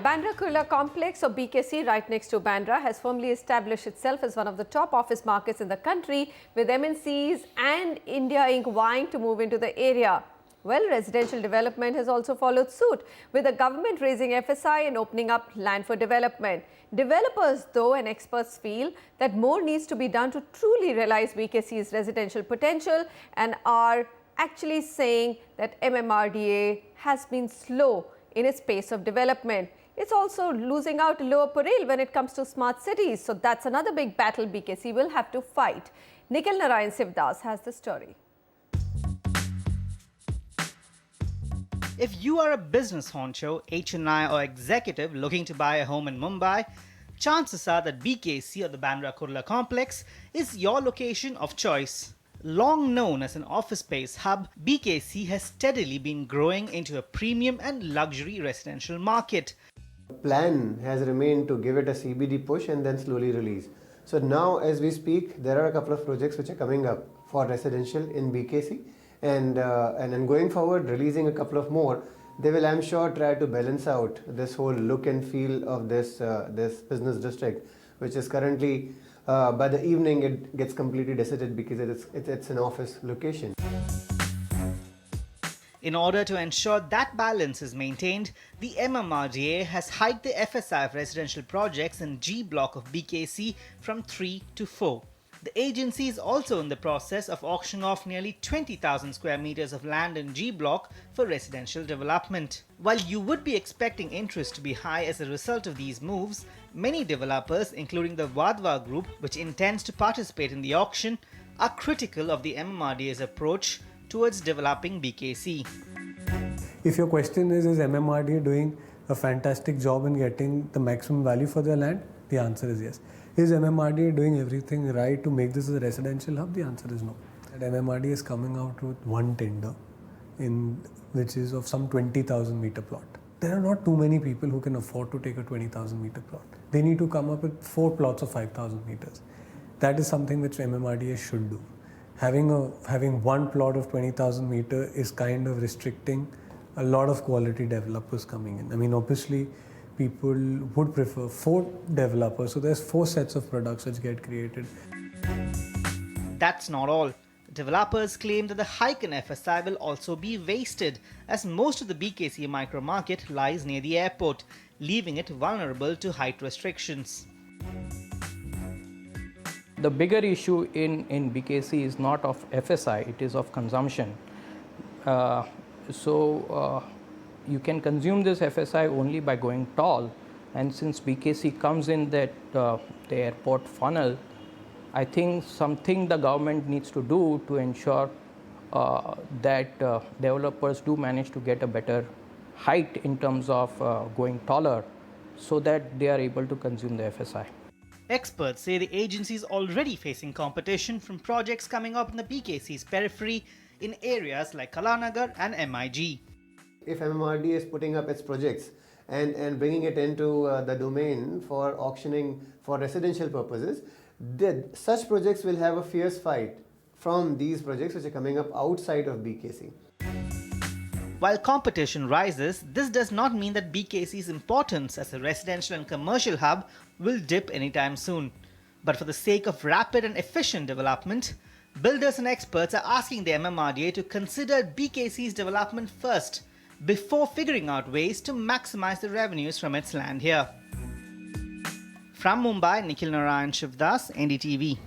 Bandra Kurla Complex, or BKC, right next to Bandra, has firmly established itself as one of the top office markets in the country, with MNCs and India Inc. vying to move into the area. Well, residential development has also followed suit, with the government raising FSI and opening up land for development. Developers, though, and experts feel that more needs to be done to truly realize BKC's residential potential and are actually saying that MMRDA has been slow in its pace of development. It's also losing out to Lower Parel when it comes to smart cities. So that's another big battle BKC will have to fight. Nikhil Narayan Sivadas has the story. If you are a business honcho, HNI or executive looking to buy a home in Mumbai, chances are that BKC or the Bandra Kurla Complex is your location of choice. Long known as an office space hub, BKC has steadily been growing into a premium and luxury residential market. The plan has remained to give it a CBD push and then slowly release. So now as we speak, there are a couple of projects which are coming up for residential in BKC, and then going forward, releasing a couple of more. They will, I'm sure, try to balance out this whole look and feel of this business district, which is currently, by the evening, it gets completely deserted because it's an office location. In order to ensure that balance is maintained, the MMRDA has hiked the FSI of residential projects in G block of BKC from 3 to 4. The agency is also in the process of auctioning off nearly 20,000 square meters of land in G block for residential development. While you would be expecting interest to be high as a result of these moves, many developers, including the Vadva Group, which intends to participate in the auction, are critical of the MMRDA's approach towards developing BKC. If your question is MMRDA doing a fantastic job in getting the maximum value for their land? The answer is yes. Is MMRDA doing everything right to make this a residential hub? The answer is no. And MMRDA is coming out with one tender, which is of some 20,000 meter plot. There are not too many people who can afford to take a 20,000 meter plot. They need to come up with 4 plots of 5,000 meters. That is something which MMRDA should do. Having one plot of 20,000 meter is kind of restricting a lot of quality developers coming in. I mean, obviously, people would prefer 4 developers, so there's 4 sets of products which get created. That's not all. Developers claim that the hike in FSI will also be wasted, as most of the BKC micro market lies near the airport, leaving it vulnerable to height restrictions. The bigger issue in BKC is not of FSI, it is of consumption. You can consume this FSI only by going tall, and since BKC comes in the airport funnel, I think something the government needs to do to ensure that developers do manage to get a better height in terms of going taller, so that they are able to consume the FSI. Experts say the agency is already facing competition from projects coming up in the BKC's periphery in areas like Kalanagar and MIG. If MMRDA is putting up its projects and bringing it into the domain for auctioning for residential purposes, such projects will have a fierce fight from these projects which are coming up outside of BKC. While competition rises, this does not mean that BKC's importance as a residential and commercial hub will dip anytime soon. But for the sake of rapid and efficient development, builders and experts are asking the MMRDA to consider BKC's development first, before figuring out ways to maximize the revenues from its land here. From Mumbai, Nikhil Narayan Sivadas, NDTV.